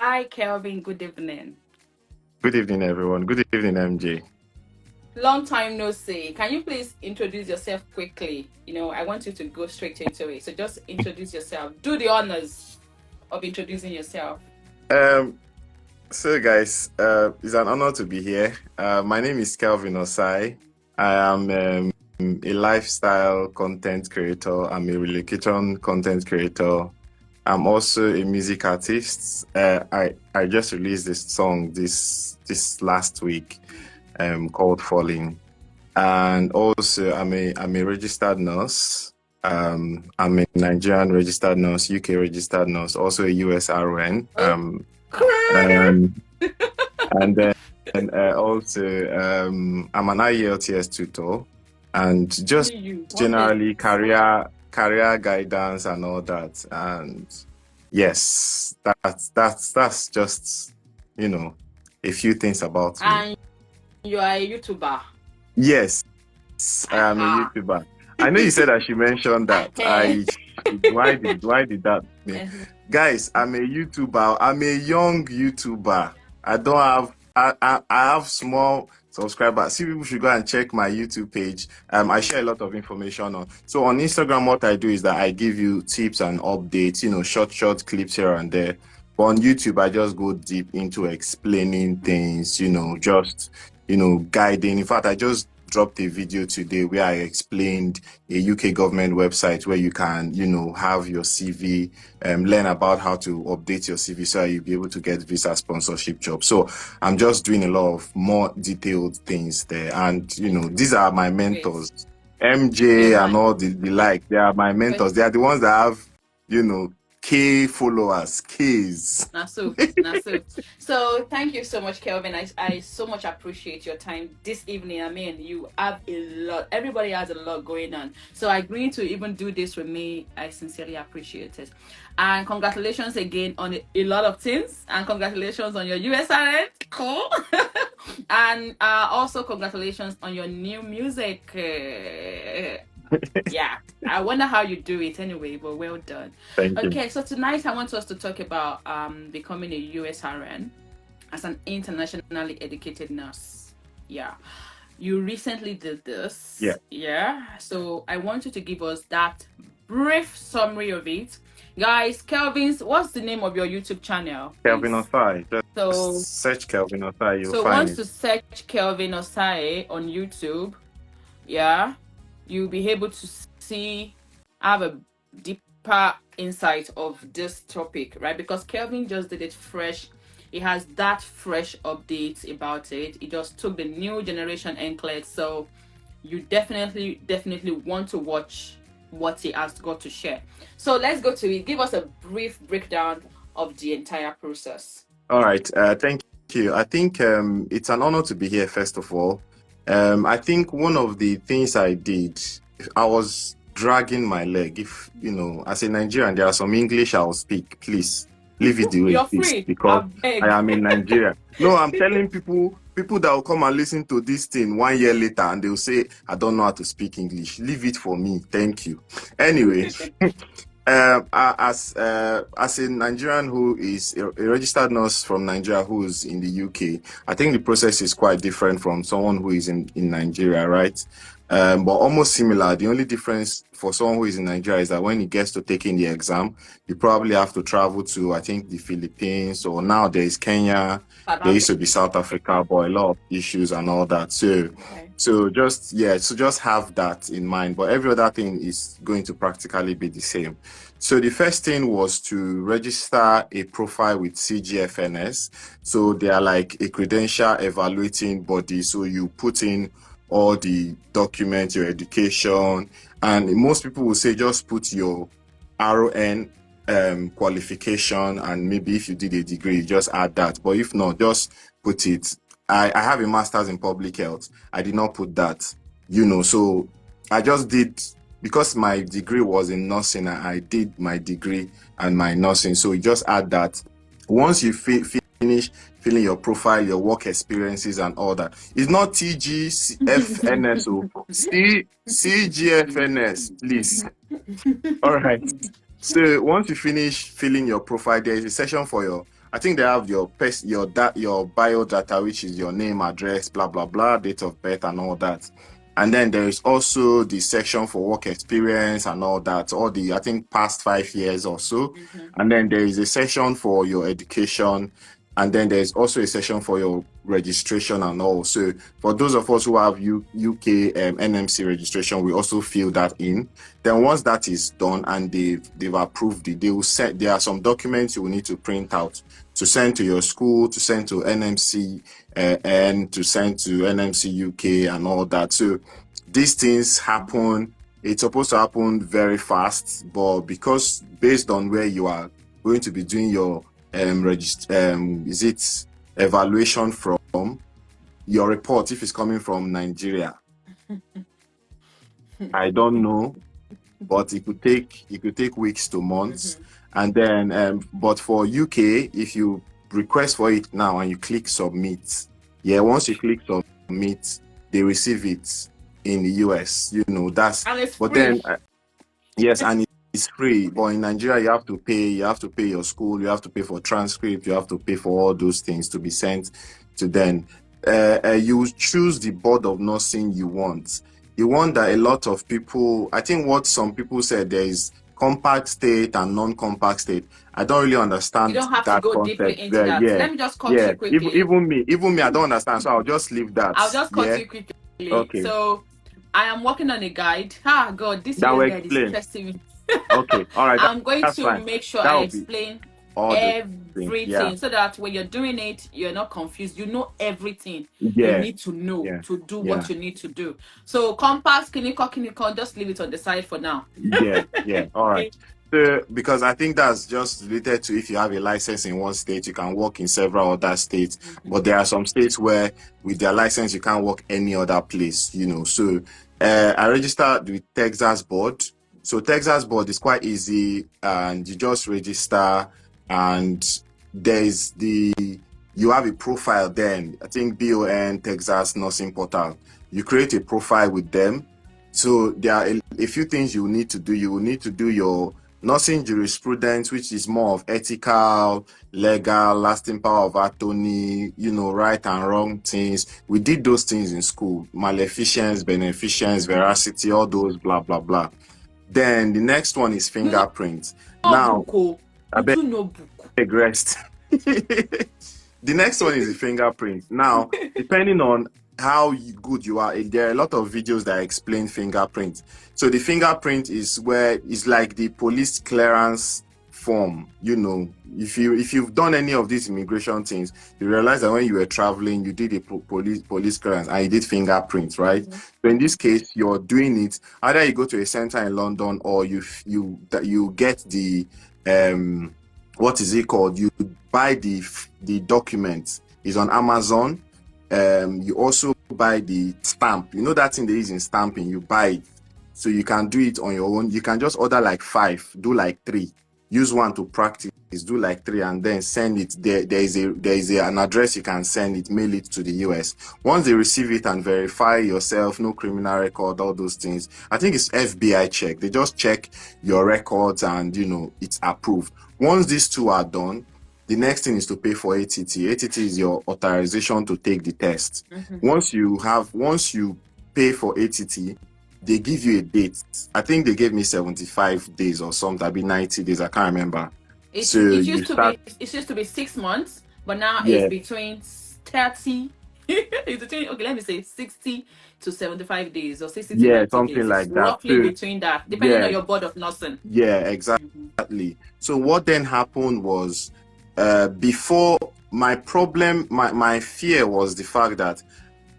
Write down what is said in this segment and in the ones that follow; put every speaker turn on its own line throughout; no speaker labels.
Hi, Kelvin. Good evening.
Good evening, everyone. Good evening, MJ.
Long time no see. Can you please introduce yourself quickly? I want you to go straight into it. So just introduce yourself. Do the honors of introducing yourself.
Um, guys, it's an honor to be here. My name is Kelvin Osai. I am a lifestyle content creator. I'm a relocation content creator. I'm also a music artist. I just released this song this last week, called Falling, and also I'm a registered nurse. I'm a Nigerian registered nurse, UK registered nurse, also a USRN. Um, and then also I'm an IELTS tutor, and just generally career guidance and all that. And yes, that's just a few things about me.
And you are a YouTuber.
Yes, I am a YouTuber. I know you said I should mention that. Why did that mean? Guys, I'm a YouTuber. I'm a young YouTuber. I don't have I have small subscribers. See, people should go and check my YouTube page. I share a lot of information on. So on Instagram, what I do is that I give you tips and updates, short clips here and there. But on YouTube, I just go deep into explaining things, just guiding. In fact, I just dropped a video today where I explained a UK government website where you can, have your CV, learn about how to update your CV so you'll be able to get visa sponsorship jobs. So I'm just doing a lot of more detailed things there. And, these are my mentors, MJ and all the like. They are my mentors. They are the ones that have, K followers, Ks.
So thank you so much, Kelvin. I so much appreciate your time this evening. I mean, you have a lot. Everybody has a lot going on. So agreeing to even do this with me, I sincerely appreciate it. And congratulations again on a lot of things. And congratulations on your USRN. Cool. And also congratulations on your new music. Yeah, I wonder how you do it anyway, but well done.
Thank you.
Okay, so tonight I want us to talk about becoming a USRN as an internationally educated nurse. Yeah, you recently did this. Yeah. So I want you to give us that brief summary of it. Guys, what's the name of your YouTube channel?
Kelvin Osai. Just search Kelvin Osai. You'll find
once you search Kelvin Osai on YouTube, yeah, you'll be able to have a deeper insight of this topic, right? Because Kelvin just did it fresh. He has that fresh update about it. He just took the new generation NCLEX. So you definitely want to watch what he has got to share. So let's go to it. Give us a brief breakdown of the entire process.
All right. Thank you. I think it's an honor to be here, first of all. I think one of the things I did, I was dragging my leg. If, as a Nigerian, there are some English I'll speak. Please leave it the way it is, because I am in Nigeria. No, I'm telling people that will come and listen to this thing 1 year later and they'll say, I don't know how to speak English. Leave it for me. Thank you. Anyway. As a Nigerian who is a registered nurse from Nigeria who is in the UK, I think the process is quite different from someone who is in Nigeria, right? But almost similar. The only difference for someone who is in Nigeria is that when he gets to taking the exam, you probably have to travel to, I think, the Philippines, or now there is Kenya. There used to be South Africa, but a lot of issues and all that. So just have that in mind. But every other thing is going to practically be the same. So the first thing was to register a profile with CGFNS. So they are like a credential evaluating body. So you put in all the documents, your education, and most people will say just put your RON qualification, and maybe if you did a degree, just add that. But if not, just put it. I have a master's in public health. I did not put that, so I just did, because my degree was in nursing, I did my degree and my nursing. So you just add that. Once you finish filling your profile, your work experiences and all that. It's not TGFNS, CGFNS, please. All right. So once you finish filling your profile, there is a section for your I think they have your your bio data, which is your name, address, blah blah blah, date of birth, and all that. And then there is also the section for work experience and all that, all the, I think, past 5 years or so. And then there is a section for your education. And then there's also a section for your registration and all. So for those of us who have UK NMC registration, we also fill that in. Then once that is done and they've approved it, they will send, there are some documents you will need to print out to send to your school, to send to NMC and to send to NMC UK and all that. So these things happen. It's supposed to happen very fast, but because based on where you are going to be doing your is it evaluation from, your report, if it's coming from Nigeria, I don't know, but it could take weeks to months. And then but for UK, if you request for it now and you click submit, once you click submit, they receive it in the US, that's,
And it's
but
free.
then yes, and it's free. But in Nigeria, you have to pay. You have to pay your school. You have to pay for transcript. You have to pay for all those things to be sent to them. You choose the board of nursing you want. You want that a lot of people. I think what some people said, there is compact state and non-compact state. I don't really understand
You don't have to
that
go deeply
concept.
into that. Let me just cut you quickly.
Even me, I don't understand. So I'll just leave that.
I'll just cut you quickly.
Okay.
So I am working on a guide. God, this
That will
year's guide is
explain.
stressing me.
Okay, all right.
I'm going
That's
to
fine.
make sure
That
I
will be
explain
all the things.
everything so that when you're doing it, you're not confused. You know everything you
Yeah.
need to know to do
Yeah.
what you need to do. So compass, clinical, just leave it on the side for now.
Yeah. All right. So, because I think that's just related to if you have a license in one state, you can work in several other states. But there are some states where with their license, you can't work any other place, So I registered with Texas board. So Texas board is quite easy, and you just register, and you have a profile then. I think BON Texas Nursing Portal. You create a profile with them. So there are a few things you need to do. You will need to do your nursing jurisprudence, which is more of ethical, legal, lasting power of attorney, right and wrong things. We did those things in school: maleficence, beneficence, veracity, all those blah blah blah. Then the next one is fingerprints. Now, I beg rest. The next one is the fingerprint. Now, depending on how good you are, there are a lot of videos that explain fingerprint. So the fingerprint is where it's like the police clearance form. If you've done any of these immigration things, you realize that when you were traveling, you did a police clearance and you did fingerprints, right? So in this case, you're doing it either you go to a center in London or you get the what is it called? You buy the document. Is on Amazon. You also buy the stamp. You know that thing they use in stamping. You buy it, so you can do it on your own. You can just order like 5, do like 3, use one to practice, do like 3, and then send it. There is an address you can send it, mail it to the US. Once they receive it and verify yourself, no criminal record, all those things. I think it's FBI check. They just check your records and it's approved. Once these two are done, the next thing is to pay for ATT. ATT is your authorization to take the test. Once you pay for ATT, they give you a date. I think they gave me 75 days or something. I'll be 90 days. I can't remember.
It used to be 6 months, but now it's between 30. It's between, okay, let me say 60 to 75 days or 60 to 90
something
days.
like
It's
that.
roughly between that, depending on your board of nursing.
Yeah, exactly. So what then happened was, before, my problem, my fear was the fact that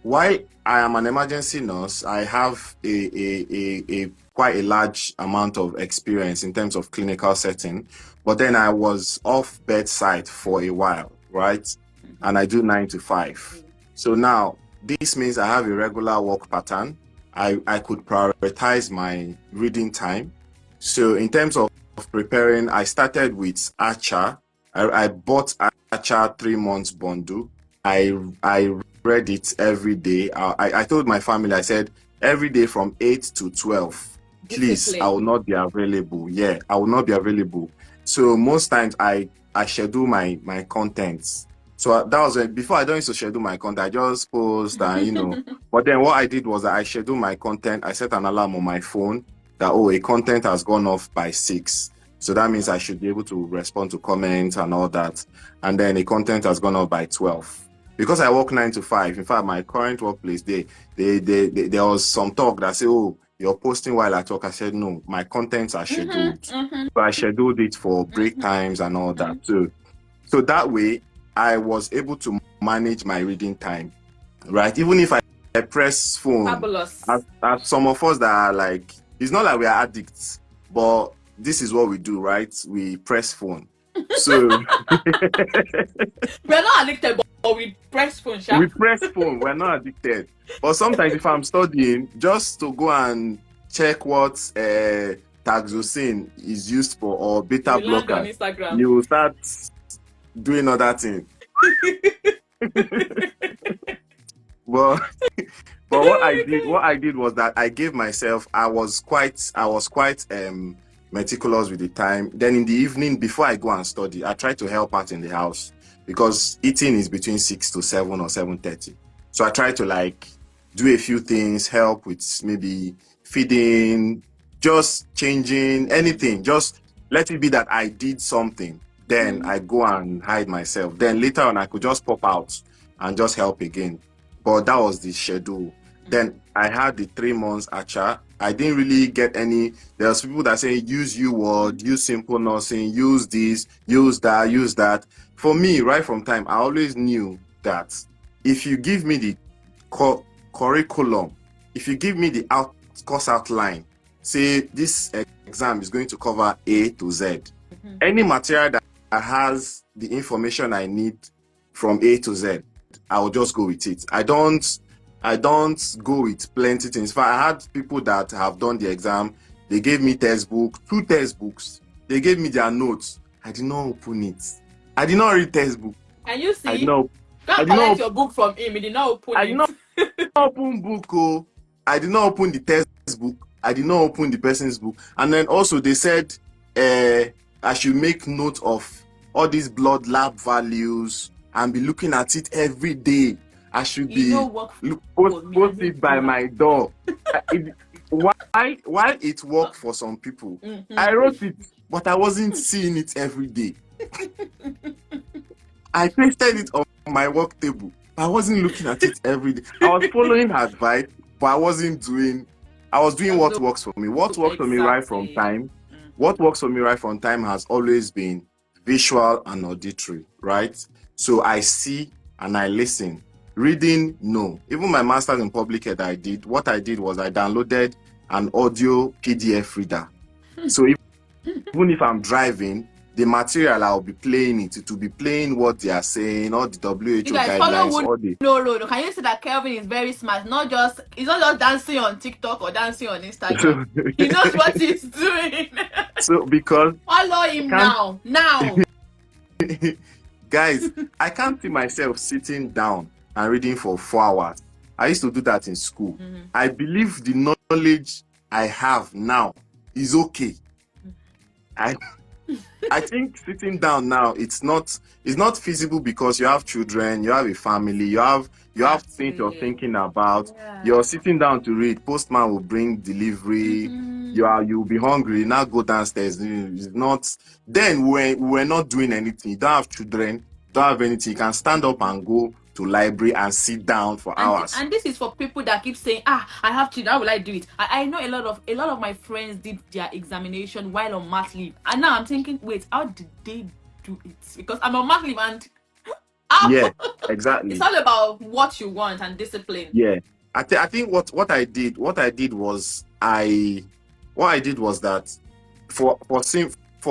while I am an emergency nurse, I have a quite a large amount of experience in terms of clinical setting, but then I was off bedside for a while, right? And I do 9 to 5. So now this means I have a regular work pattern. I could prioritize my reading time. So in terms of preparing, I started with Archer. I bought Archer 3 months bundle. I read it every day. I told my family, I said, every day from 8 to 12, please, I will not be available. Yeah, I will not be available. So most times I I schedule my contents. So that was before I don't used to schedule my content. I just post and. But then what I did was I schedule my content. I set an alarm on my phone that a content has gone off by 6. So that means I should be able to respond to comments and all that. And then a content has gone off by 12. Because I work 9 to 5. In fact, my current workplace, there was some talk that say, oh, you're posting while I talk. I said, no, my contents are scheduled. So I scheduled it for break times and all that. So that way, I was able to manage my reading time, right? Even if I press phone.
Fabulous.
As some of us that are like, it's not like we are addicts, but this is what we do, right? We press phone. So
we're not addicted, but we press phone.
We press phone. We're not addicted. But sometimes if I'm studying, just to go and check what taxocin is used for or beta blocker, you will start doing other things. But what I did was that I gave myself. I was quite meticulous with the time. Then in the evening, before I go and study, I try to help out in the house because eating is between 6 to 7 or 7:30. So I try to like do a few things, help with maybe feeding, just changing anything. Just let it be that I did something. Then I go and hide myself. Then later on, I could just pop out and just help again. But that was the schedule. Then I had the 3 months ACHA. I didn't really get any. There's people that say use U-word, use simple nursing, use this, use that. For me, right from time, I always knew that if you give me the curriculum, if you give me the course outline, say this exam is going to cover A to Z, any material that has the information I need from A to Z, I will just go with it. I don't go with plenty things. In fact, I had people that have done the exam. They gave me 2 textbooks. They gave me their notes. I did not open it. I did not read textbook.
And you see, don't collect your book from him. He did not open it.
I did not open book. Oh, I did not open the textbook. I did not open the person's book. And then also they said I should make note of all these blood lab values and be looking at it every day. I should post it by my door. While it worked for some people, I wrote it, but I wasn't seeing it every day. I pasted it on my work table. I wasn't looking at it every day. I was following her advice, but I was doing what works for me. What works for me right from time? What works for me right from time has always been visual and auditory, right? So I see and I listen. Reading, no. Even my master's in public health what I did was I downloaded an audio PDF reader. So even if I'm driving, the material I'll be playing it will be playing what they are saying, all the WHO guidelines.
No. Can you say that Kelvin is very smart? He's not just dancing on TikTok or dancing on Instagram. He knows what he's doing.
So because
follow him now.
Guys, I can't see myself sitting down and reading for 4 hours. I used to do that in school. I believe the knowledge I have now is okay. I think sitting down now it's not feasible because you have children, you have a family, you have things you're thinking about. Yeah. You're sitting down to read. Postman will bring delivery. You'll be hungry. Now go downstairs. It's not. Then we're not doing anything. You don't have children. Don't have anything. You can stand up and go to library and sit down for hours.
And this is for people that keep saying, I have children, how will I do it? I know a lot of my friends did their examination while on mat leave, and now I'm thinking, wait, how did they do it? Because I'm on mat leave and
yeah, exactly.
It's all about what you want and discipline.
Yeah, I think what I did was that for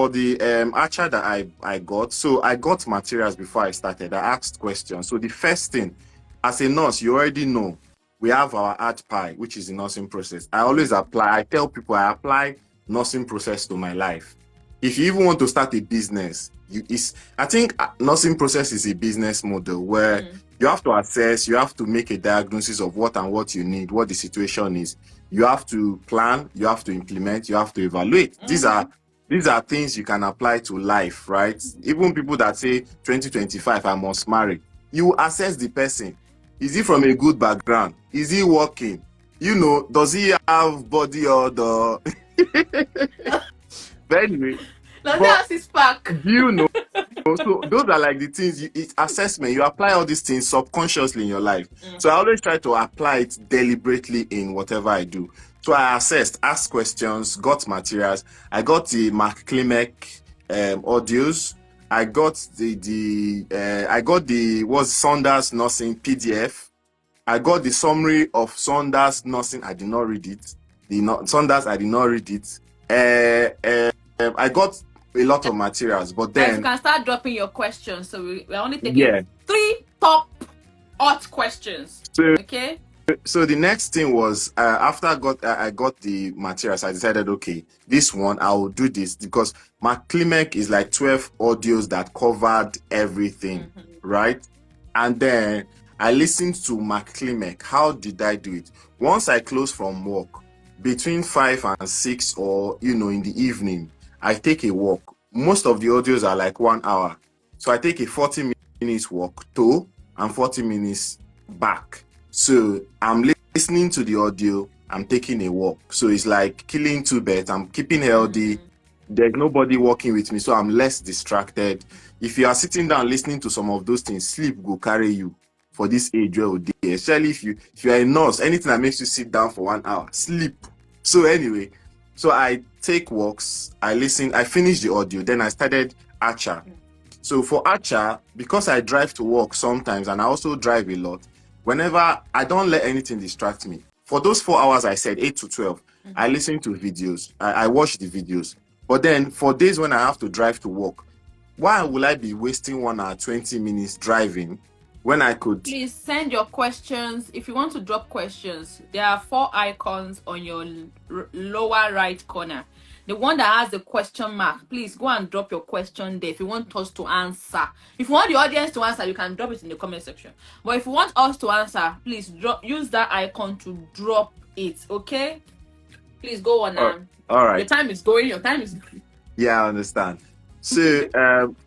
the ACHA that I got, so I got materials before I started. I asked questions. So the first thing, as a nurse, you already know we have our ADPI, which is the nursing process. I always apply. I tell people I apply nursing process to my life. If you even want to start a business, I think nursing process is a business model where you have to assess, you have to make a diagnosis of what you need, what the situation is. You have to plan, you have to implement, you have to evaluate. These are These are things you can apply to life, right? Even people that say 2025, I must marry. You assess the person. Is he from a good background? Is he working? Does he have body or the... But anyway,
Does he
but
have his pack?
do you know? So those are like the things, it's assessment. You apply all these things subconsciously in your life. So I always try to apply it deliberately in whatever I do. So I assessed, asked questions, got materials. I got the Mark Klimek audios. I got the Saunders Nursing PDF. I got the summary of Saunders Nursing. I did not read it. Saunders, I did not read it. I got a lot of materials, but
Guys,
then
you can start dropping your questions. So we're only taking 3 top hot questions.
So,
Okay.
so the next thing was after I got the materials, I decided, okay, this one I will do this because Mark Klimek is like 12 audios that covered everything, right? And then I listened to Mark Klimek. How did I do it? Once I close from work, between 5 and 6 or in the evening, I take a walk. Most of the audios are like 1 hour. So I take a 40 minutes walk to and 40 minutes back. So I'm listening to the audio, I'm taking a walk. So it's like killing 2 birds. I'm keeping healthy. There's nobody walking with me, so I'm less distracted. If you are sitting down listening to some of those things, sleep will carry you for this age where we dey. Especially if you are a nurse, anything that makes you sit down for 1 hour, sleep. So anyway, so I take walks, I listen, I finish the audio, then I started Archer. So for Archer, because I drive to work sometimes and I also drive a lot, whenever I don't let anything distract me. For those 4 hours I said, 8 to 12, I listen to videos, I watch the videos. But then for days when I have to drive to work, why will I be wasting 1 hour 20 minutes driving when I could?
Please send your questions. If you want to drop questions, there are 4 icons on your lower right corner. The one that has the question mark, please go and drop your question there if you want us to answer. If you want the audience to answer, you can drop it in the comment section. But if you want us to answer, please use that icon to drop it, okay? Please go on now.
All right.
Your time is going.
Yeah, I understand. So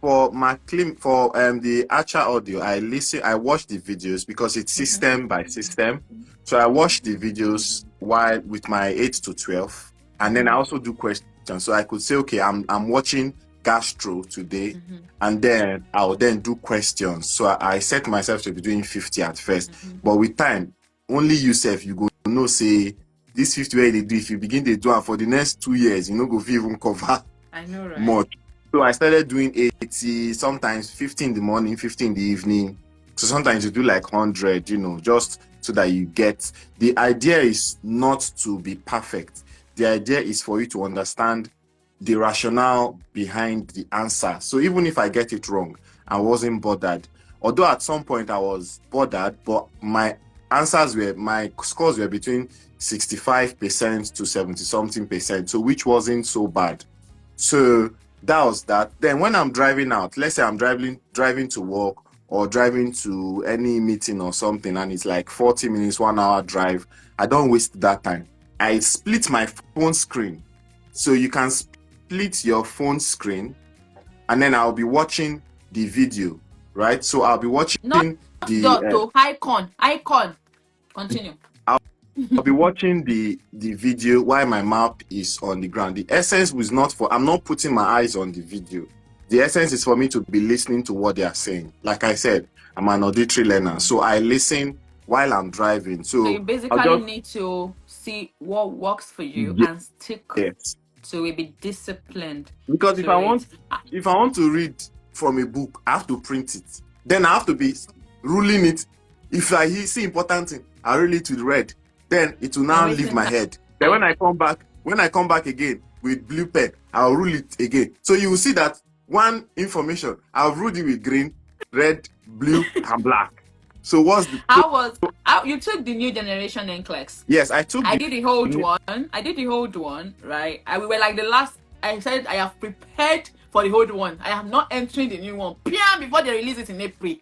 for the Archer audio, I watch the videos because it's system by system. So I watch the videos while with my 8 to 12, and then I also do questions. So I could say, okay, I'm watching gastro today, and then I'll then do questions. So I set myself to be doing 50 at first, but with time, only yourself you go say this 50 where they do. If you begin to do it for the next 2 years, go even cover.
I know, right?
Much. So I started doing 80, sometimes 50 in the morning, 50 in the evening. So sometimes you do like 100, just so that you get. The idea is not to be perfect. The idea is for you to understand the rationale behind the answer. So even if I get it wrong, I wasn't bothered. Although at some point I was bothered, but my scores were between 65% to 70-something%. So which wasn't so bad. So that was that. Then when I'm driving out, let's say I'm driving to work or driving to any meeting or something, and it's like 40 minutes, 1 hour drive, I don't waste that time. I split my phone screen. So you can split your phone screen, and then I'll be watching the video, right? So I'll be watching
icon. Continue.
I'll be watching the video while my map is on the ground. The essence was not I'm not putting my eyes on the video. The essence is for me to be listening to what they are saying. Like I said, I'm an auditory learner, so I listen while I'm driving. So
you basically need to see what works for you and stick to it. Be disciplined.
Because if I want to read from a book, I have to print it. Then I have to be ruling it. If I see important thing, I rule it with red. Then it will now leave my head. Then when I come back again with blue pen, I'll rule it again. So you will see that one information, I'll rule it with green, red, blue, and black. So what's the...
you took the new generation NCLEX?
Yes, I
did the old one. I did the old one, right? We were like the last. I said I have prepared for the old one. I am not entering the new one. Before they release it in April.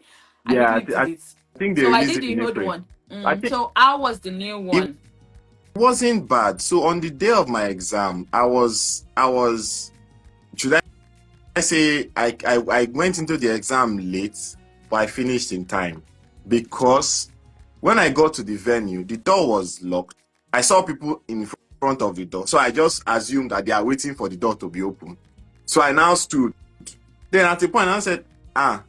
I think they released it in April.
So I did the old one. So how was the new one?
It wasn't bad. So on the day of my exam, I was should I say I went into the exam late, but I finished in time because when I got to the venue, the door was locked. I saw people in front of the door, so I just assumed that they are waiting for the door to be open. So I now stood. Then at the point, I said, are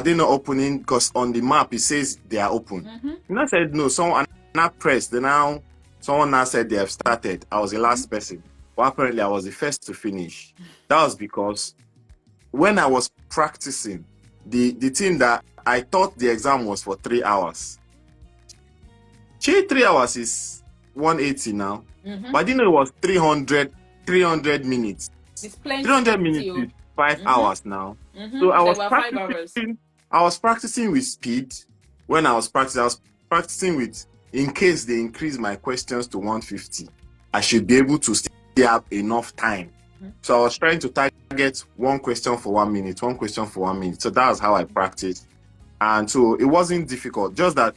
they not opening? Because on the map, it says they are open. And I said, no, someone not pressed. Then now, someone now said they have started. I was the last person. But apparently, I was the first to finish. That was because when I was practicing, the thing that I thought the exam was for 3 hours. 3 hours is 180 now. But I didn't know it was 300 minutes.
It's plenty.
300 minutes is 5 hours now. So I was practicing. I was practicing with speed. When I was practicing with, in case they increase my questions to 150, I should be able to stay up enough time. So I was trying to target one question for 1 minute, one question for 1 minute. So that was how I practiced. And so it wasn't difficult. Just that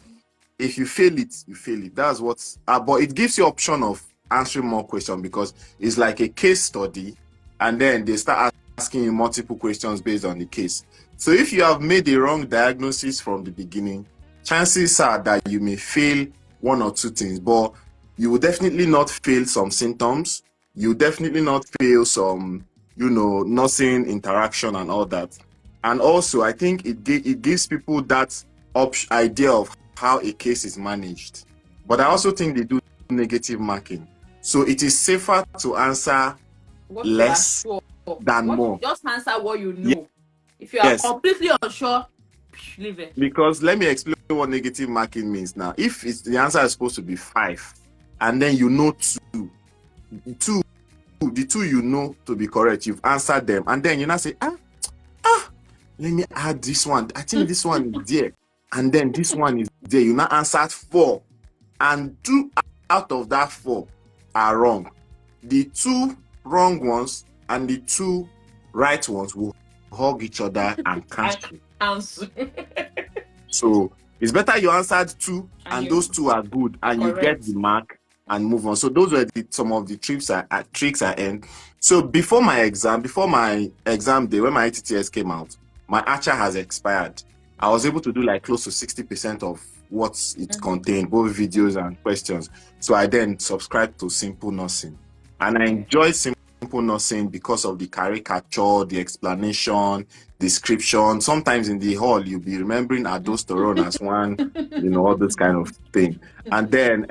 if you fail it, you fail it. That's what's but it gives you option of answering more questions because it's like a case study, and then they start asking you multiple questions based on the case. So if you have made a wrong diagnosis from the beginning, chances are that you may fail one or two things, but you will definitely not fail some symptoms. You definitely not fail some, nursing interaction and all that. And also, I think it gives people that idea of how a case is managed. But I also think they do negative marking. So it is safer to answer less than more.
Just answer what you know. Yes. If you are completely unsure, leave it.
Because let me explain what negative marking means now. If the answer is supposed to be 5, and then you know 2, the 2 you know to be correct, you've answered them, and then you now say, let me add this one. I think this one is there. And then this one is there. You now answered 4. And 2 out of that 4 are wrong. The 2 wrong ones and the 2 right ones will hug each other and cancel. So it's better you answered 2 and those 2 are good and correct. You get the mark and move on. So those were some of the tricks I earned. So before my exam day, when my ITTS came out, my Archer has expired. I was able to do like close to 60% of what it contained, both videos and questions. So I then subscribed to Simple Nursing. And I enjoyed Simple Nursing because of the caricature, the explanation, description. Sometimes in the hall, you'll be remembering aldosterone as one, all this kind of thing. And then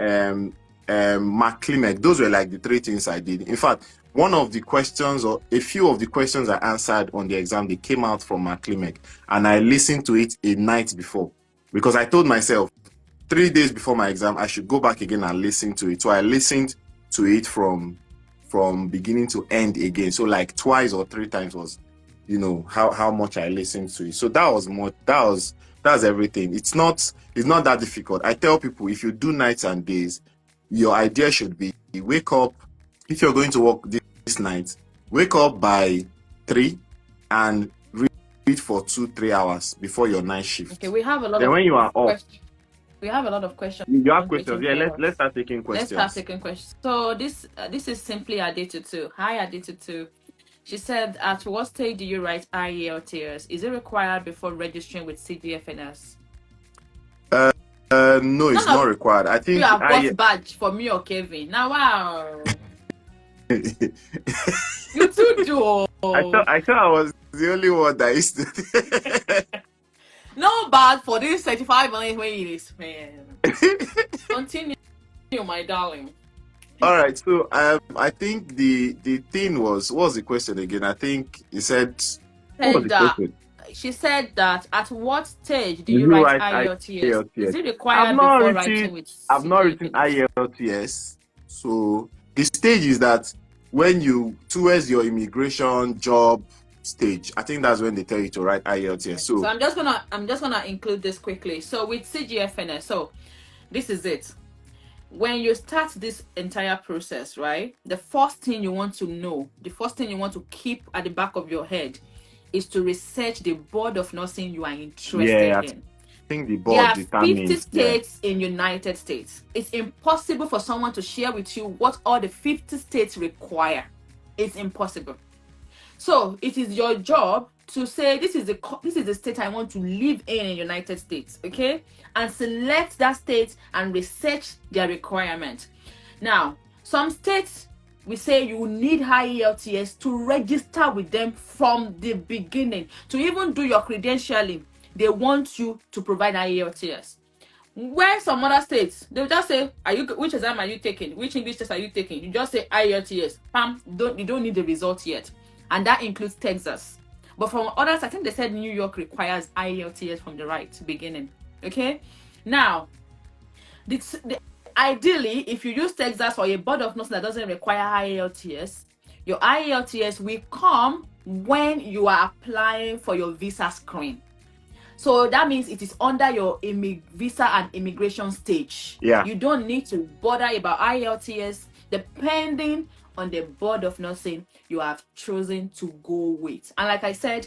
Mark Klimek. Those were like the 3 things I did. In fact, one of the questions or a few of the questions I answered on the exam, they came out from Mark Klimek, and I listened to it a night before because I told myself 3 days before my exam, I should go back again and listen to it. So I listened to it from beginning to end again. So like twice or 3 times was, how much I listened to it. So that's everything. It's not that difficult. I tell people, if you do nights and days, your idea should be wake up. If you're going to work this night, wake up by 3 and read for 2-3 hours before your night shift.
Okay, we have a lot.
Then when you are off,
we have a lot of questions.
You have questions? Yeah, let's start taking questions.
So this is simply Adetutu. Hi Adetutu. She said, at what stage do you write IELTS? Is it required before registering with CGFNS?
No, it's not required. I think
you have got badge for me or Kevin. Now, wow. You too do.
I thought I was the only one that used to.
No bad for this 35 minutes when it is, man. Continue, my darling.
All right. So I think the thing was, what was the question again? I think you said. What was the question?
She said that at what stage do you write IELTS? Is it required before writing with CGFNS?
I've not written IELTS. So the stage is that when you towards your immigration job stage, I think that's when they tell you to write IELTS.
So I'm just gonna include this quickly. So with CGFNS, so this is it. When you start this entire process, right? The first thing you want to know, the first thing you want to keep at the back of your head is to research the board of nursing you are interested in.
I think the board determines.
50 states in United States. It's impossible for someone to share with you what all the 50 states require. It's impossible. So it is your job to say this is the state I want to live in the United States, okay? And select that state and research their requirement. Now, some states we say you need high IELTS to register with them from the beginning. To even do your credentialing, they want you to provide IELTS. Where some other states, they'll just say, which exam are you taking? Which English test are you taking? You just say IELTS. Pam, you don't need the result yet. And that includes Texas. But from others, I think they said New York requires IELTS from the right beginning. Okay? Now, ideally, if you use Texas or a board of nursing that doesn't require IELTS, your IELTS will come when you are applying for your visa screen. So that means it is under your visa and immigration stage.
Yeah.
You don't need to bother about IELTS depending on the board of nursing you have chosen to go with. And like I said,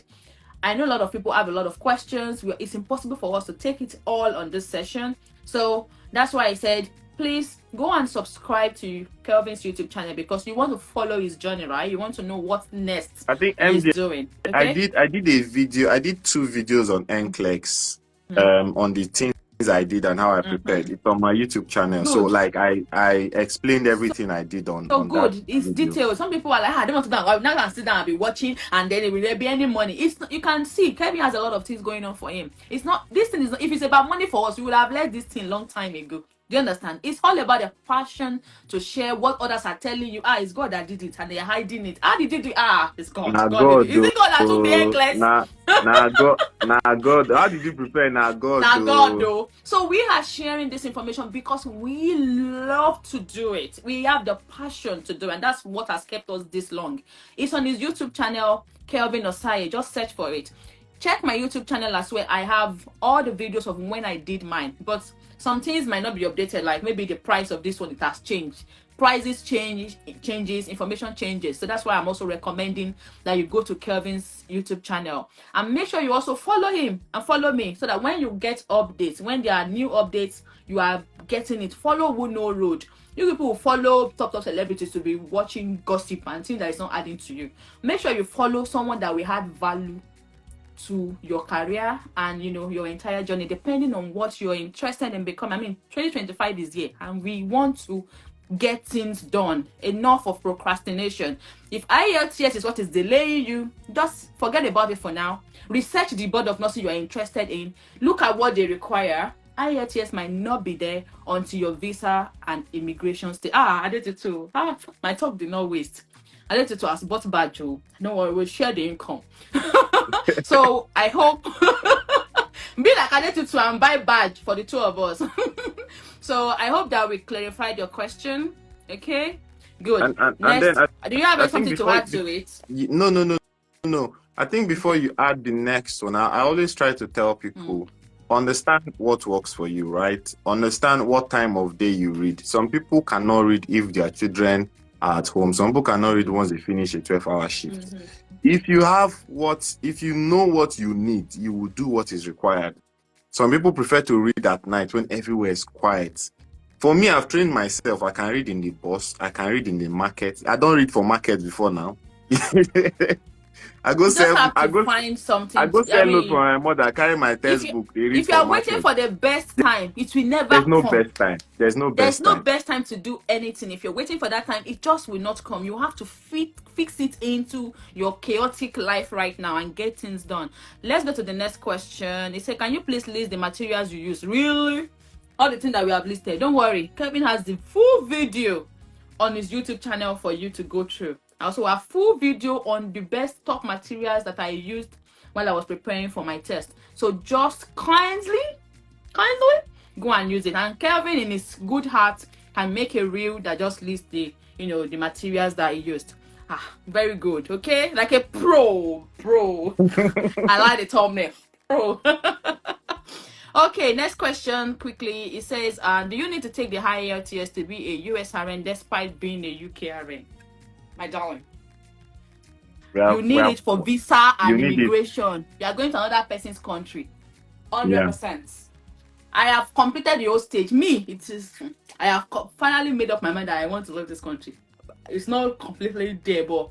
I know a lot of people have a lot of questions. It's impossible for us to take it all on this session. So that's why I said, please go and subscribe to Kelvin's YouTube channel because you want to follow his journey, right? You want to know what next
I think
he's
MJ,
doing. Okay?
I did a video. I did 2 videos on NCLEX, on the things I did and how I prepared. It's on my YouTube channel.
Good.
So like I explained everything I did on
good.
that
It's
video.
detailed. Some people are like, I don't want to go. I'm not gonna sit down and be watching, and then will there be any money? It's you can see Kevin has a lot of things going on for him. It's not this thing is not, if it's about money for us, we would have left this thing long time ago. Do you understand? It's all about the passion to share what others are telling you. It's God that did it, and they are hiding it. How did you do it? It's God.
Nah,
God did
God,
it. Is it God that took the necklace?
Nah, God. How did you prepare? Nah, God,
God, though. So we are sharing this information because we love to do it. We have the passion to do it, and that's what has kept us this long. It's on his YouTube channel, Kelvin U.S.A. Just search for it. Check my YouTube channel as well. I have all the videos of when I did mine, but some things might not be updated, like maybe the price of this one, it has changed. Prices changes, information changes. So that's why I'm also recommending that you go to Kelvin's YouTube channel and make sure you also follow him and follow me so that when you get updates, when there are new updates, you are getting it. Follow Who Know Road. You people will follow top celebrities to be watching gossip and things that is not adding to you. Make sure you follow someone that will add value to your career and your entire journey, depending on what you're interested in becoming. I mean, 2025 is here and we want to get things done. Enough of procrastination. If IELTS is what is delaying you, just forget about it for now. Research the board of nursing you are interested in. Look at what they require. IELTS might not be there until your visa and immigration state. I did it too. My talk did not waste. I did it to us, but badge. No worry, we'll share the income. So I hope be like I did it to and buy badge for the two of us. So I hope that we clarified your question. Okay, good.
And
Next,
then
do you have something to add to it?
No. I think before you add the next one, I always try to tell people, understand what works for you, right? Understand what time of day you read. Some people cannot read if their children are at home. Some people cannot read once they finish a 12-hour shift. If you know what you need, you will do what is required. Some people prefer to read at night when everywhere is quiet. For me, I've trained myself. I can read in the bus. I can read in the market. I don't read for market before now. I go sell
find something.
I go sell notes for my mother. I carry my textbook.
If you are waiting for the best time, it will never
There's no
come.
best time. There's no
best time to do anything. If you're waiting for that time, it just will not come. You have to fix it into your chaotic life right now and get things done. Let's go to the next question. It said, can you please list the materials you use? Really? All the things that we have listed. Don't worry. Kevin has the full video on his YouTube channel for you to go through. I also have full video on the best top materials that I used while I was preparing for my test. So just kindly go and use it. And Kelvin, in his good heart, can make a reel that just lists the the materials that he used. Very good. Okay, like a pro. I like the thumbnail. Pro. Okay, next question quickly. It says, do you need to take the high IELTS to be a USRN despite being a UKRN? My darling. You need it for visa and immigration. You are going to another person's country. 100%. Yeah. I have completed the whole stage. I have finally made up my mind that I want to leave this country. It's not completely there, but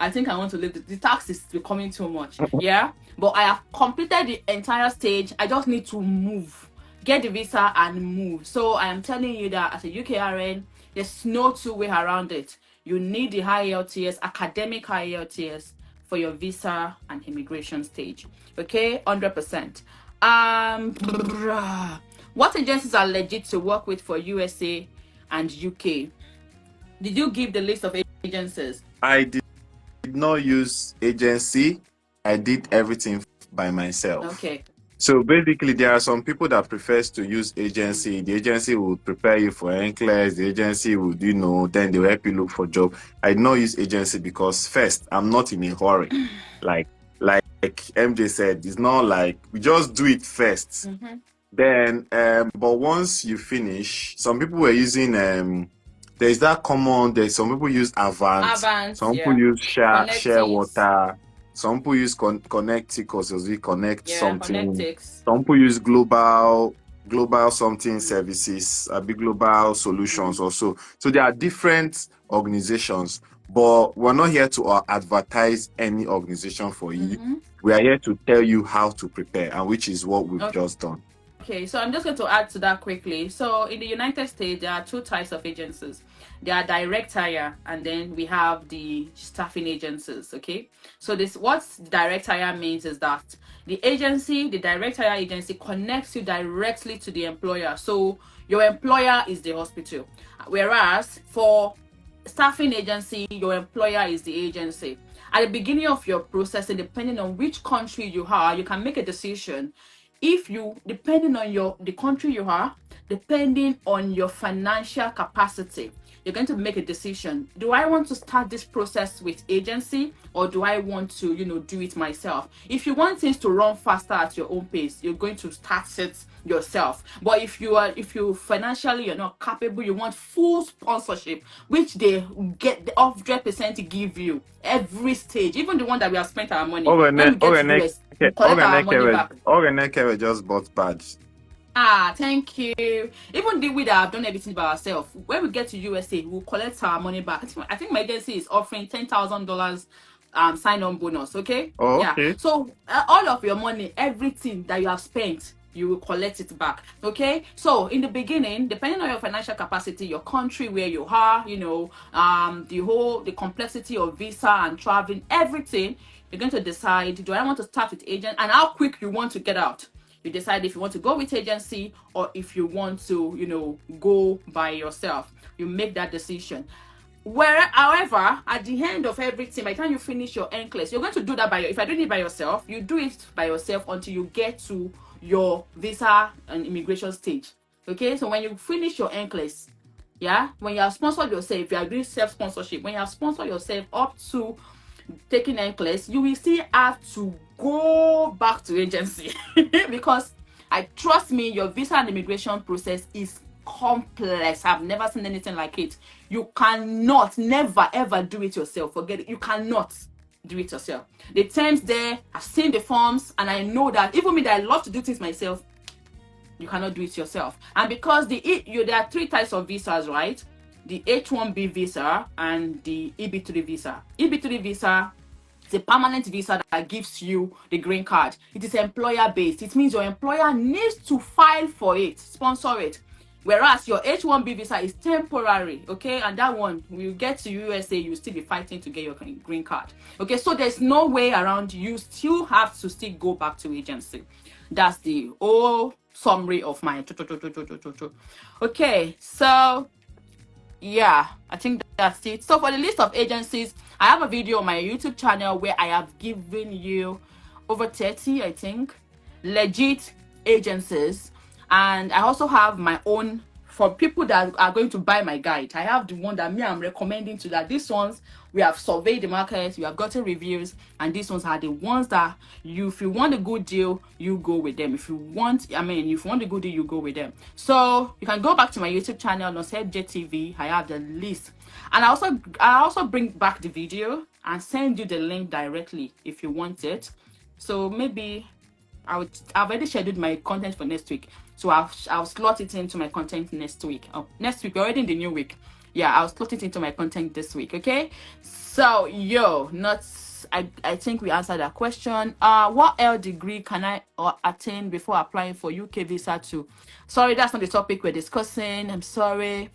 I think I want to leave. The tax is becoming too much. Yeah, but I have completed the entire stage. I just need to move, get the visa and move. So I am telling you that as a UKRN, there's no two way around it. You need the high IELTS, academic high IELTS for your visa and immigration stage. Okay, 100%. What agencies are legit to work with for USA and UK? Did you give the list of agencies?
I did not use agency. I did everything by myself.
Okay.
So basically, there are some people that prefers to use agency. The agency will prepare you for NCLEX. The agency would, then they will help you look for job. I did not use agency because first, I'm not in a hurry. Like MJ said, it's not like we just do it first.
Mm-hmm.
Then, but once you finish, some people were using there's that common. There's some people use Avant. Some people use Share Water. Some people use Connecticus, as we connect something.
Connectix.
Some people use global something services, big global solutions also. So there are different organizations, but we're not here to advertise any organization for you.
Mm-hmm.
We are here to tell you how to prepare, and which is what we've just done.
Okay, so I'm just going to add to that quickly. So in the United States, there are two types of agencies. There are direct hire, and then we have the staffing agencies. Okay, so what direct hire means is that the direct hire agency connects you directly to the employer. So your employer is the hospital, whereas for staffing agency, your employer is the agency. At the beginning of your processing, depending on which country you are, you can make a decision. Depending on the country you are, depending on your financial capacity, you're going to make a decision. Do I want to start this process with agency, or do I want to, do it myself? If you want things to run faster at your own pace, you're going to start it yourself. But if you financially you're not capable, you want full sponsorship, which they get the 100% give you every stage, even the one that we have spent our money. When we get to US, we collect our money back.
Oreneke just bought badge.
Thank you. Even the way that I've done everything by ourselves, when we get to USA, we'll collect our money back. I think my agency is offering $10,000 sign-on bonus. Okay.
Oh, okay.
Yeah. So all of your money, everything that you have spent, you will collect it back. Okay. So in the beginning, depending on your financial capacity, your country where you are, the complexity of visa and traveling, everything, you're going to decide, do I want to start with agent, and how quick you want to get out. You decide if you want to go with agency or if you want to, go by yourself. You make that decision. However, at the end of everything, by the time you finish your NCLEX, you're going to do that if you're doing it by yourself, you do it by yourself until you get to your visa and immigration stage. Okay, so when you finish your NCLEX, when you have sponsored yourself, if you are doing self-sponsorship, when you have sponsored yourself up to taking NCLEX, you will still have to go back to agency because trust me, your visa and immigration process is complex. I've never seen anything like it. You cannot, never ever do it yourself. Forget it. You cannot do it yourself. The terms there, I've seen the forms, and I know that even me that I love to do things myself, you cannot do it yourself. And because there are three types of visas, right? The H-1B visa and the EB-3 visa. EB-3 visa is a permanent visa that gives you the green card. It is employer-based. It means your employer needs to file for it, sponsor it. Whereas your H-1B visa is temporary, okay? And that one, when you get to USA, you'll still be fighting to get your green card. Okay, so there's no way around. You still have to still go back to agency. That's the whole summary of my... Okay, so... yeah, I think that's it. So for the list of agencies, I have a video on my YouTube channel where I have given you over 30, I think, legit agencies. And I also have my own for people that are going to buy my guide. I have the one that I'm recommending to that. These ones, we have surveyed the market, we have gotten reviews, and these ones are the ones that if you want a good deal, you go with them. If you want a good deal, you go with them. So you can go back to my YouTube channel, JTV. I have the list, and I also bring back the video and send you the link directly if you want it. So maybe I've already scheduled my content for next week, so I'll slot it into my content next week. Next week, we're already in the new week. Yeah, I'll slot it into my content this week. Okay. So I think we answered that question. What L degree can I attain before applying for UK visa too? Sorry, that's not the topic we're discussing. I'm sorry.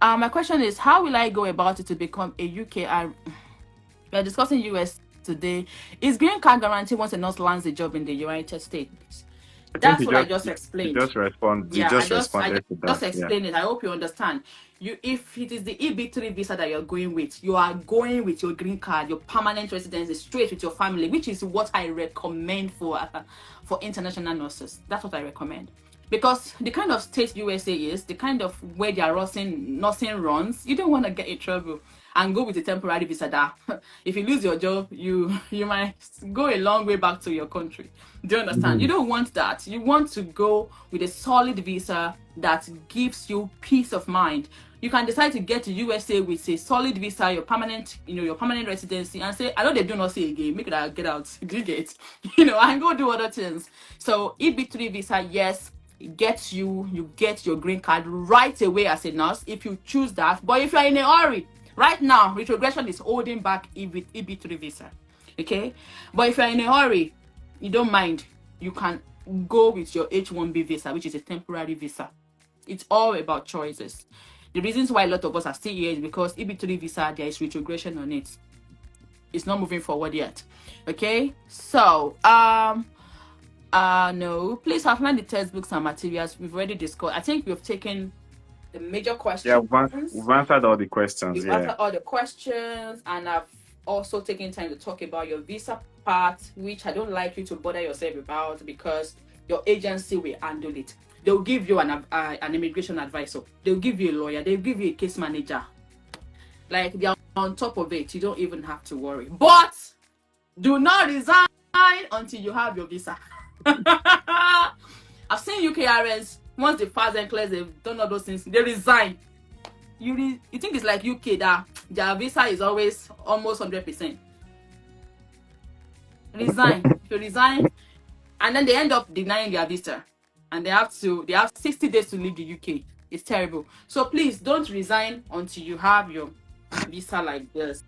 My question is, how will I go about it to become a UK? We're discussing US today. Is green card guarantee once a nurse lands a job in the United States?
I think
That's what I just
you
explained.
just respond you
Yeah,
just responded to
just
that. Yeah.
explained it. I hope you understand. If it is the EB3 visa that you're going with, you are going with your green card, your permanent residency, straight with your family, which is what I recommend for international nurses. That's what I recommend. Because the kind of state USA is, the kind of where they are nursing runs, you don't want to get in trouble and go with a temporary visa that if you lose your job, you might go a long way back to your country. Do you understand? You
Mhm.
don't want that. You want to go with a solid visa that gives you peace of mind. You can decide to get to USA with a solid visa, your permanent residency, and say, I know they do not say again, make it get out, do you get? And go do other things. So EB3 visa, yes, you get your green card right away as a nurse if you choose that. But if you're in a hurry, right now, retrogression is holding back EB3 visa. Okay? But if you're in a hurry, you don't mind, you can go with your H1B visa, which is a temporary visa. It's all about choices. The reasons why a lot of us are still here is because EB3 visa, there is retrogression on it. It's not moving forward yet. Okay? So, no, please outline the textbooks and materials. We've already discussed. I think we've taken the major
Yeah,
questions.
we've answered all the questions.
We've
Yeah.
answered all the questions, and I've also taken time to talk about your visa part, which I don't like you to bother yourself about because your agency will handle it. They'll give you an immigration advisor. They'll give you a lawyer. They'll give you a case manager. Like, they are on top of it. You don't even have to worry. But do not resign until you have your visa. I've seen UKRNs, once they pass NCLEX, they've done all those things, they resign. You think it's like UK that their visa is always almost 100%. Resign. If you resign, and then they end up denying their visa, and they have 60 days to leave the UK. It's terrible. So please don't resign until you have your visa like this.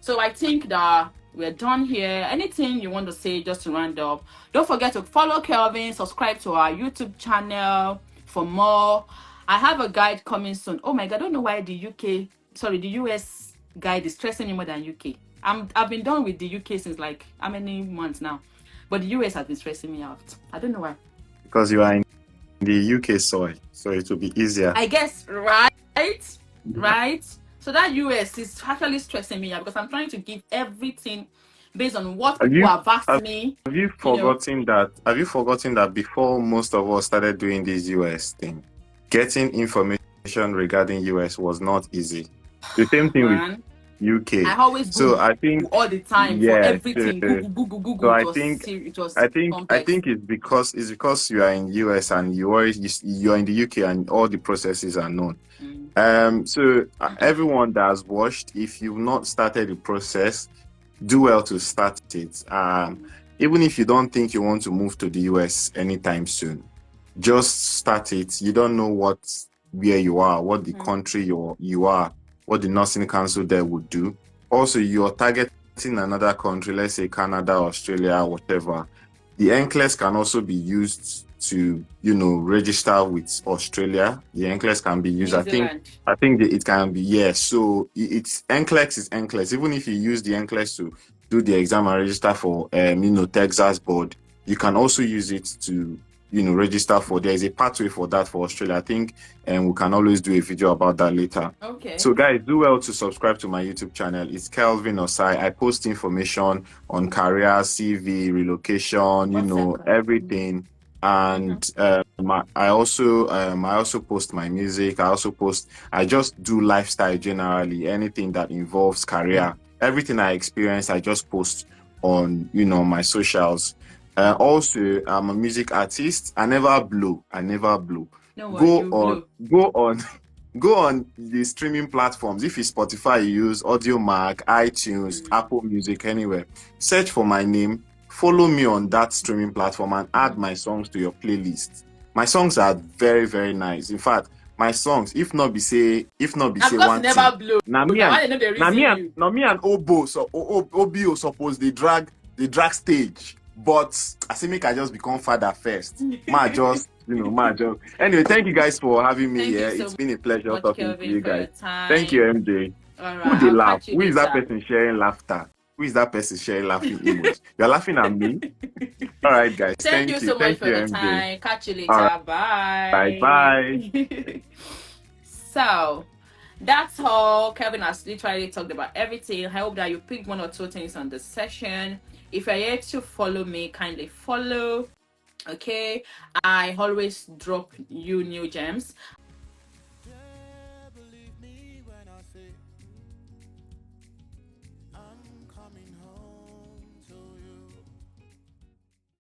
So I think that we're done here. Anything you want to say just to round up? Don't forget to follow Kelvin, subscribe to our YouTube channel for more. I have a guide coming soon. Oh my God, I don't know why the US guide is stressing me more than UK. I've been done with the UK since like how many months now? But the US has been stressing me out. I don't know why.
Because you are in the UK soil, so it will be easier.
I guess, right? Right? So that US is actually stressing me out because I'm trying to give everything based on what people have asked me.
Have you forgotten that before most of us started doing this US thing, getting information regarding US was not easy. The same thing with UK.
I always Google
I think
all the time for everything. Google.
So
It was complex.
I think it's because you are in US and you're in the UK and all the processes are known. Everyone that has watched, if you've not started the process, do well to start it. Even if you don't think you want to move to the US anytime soon, just start it. You don't know where you are, what the country you are, what the nursing council there would do. Also, you're targeting another country, let's say Canada, Australia, whatever. The NCLEX can also be used to, register with Australia. The NCLEX can be used. I think it can be, yes. So it's NCLEX is NCLEX. Even if you use the NCLEX to do the exam and register for, Texas board, you can also use it to, register for. There is a pathway for that for Australia, I think, and we can always do a video about that later.
Okay.
So guys, do well to subscribe to my YouTube channel. It's Kelvin U.S.A. I post information on career, CV, relocation, everything. And I also post my music. I just do lifestyle generally, anything that involves career. Everything I experience, I just post on, my socials. Also, I'm a music artist. I never blow.
No,
Go on the streaming platforms. If it's Spotify, you use AudioMac, iTunes, Apple Music, anywhere. Search for my name. Follow me on that streaming platform and add my songs to your playlist. My songs are very, very nice. In fact, my songs, if not be say
Now because you
one thing.
never blow.
Now me
Now
and
why they know the reason you?
Obo so Obio suppose they drag stage. But I say make I just become father first. Ma just anyway, thank you guys for having me
Thank you
here.
so
It's been a pleasure
much,
talking to
Kelvin,
you
for your
guys. Thank you,
time.
MJ.
All
Who
right,
they
I'll
laugh?
catch you
Who is that
later.
person sharing laughter? Who is that person sharing laughing emoji? You're laughing at me? All right, guys.
Thank you
Thank you.
so much
Thank
for
you,
the
MJ.
time. Catch you
All right.
later.
Bye.
Bye.
Bye.
So that's all. Kevin has literally talked about everything. I hope that you picked one or two things on the session. If you're yet to follow me, kindly follow. Okay, I always drop you new gems.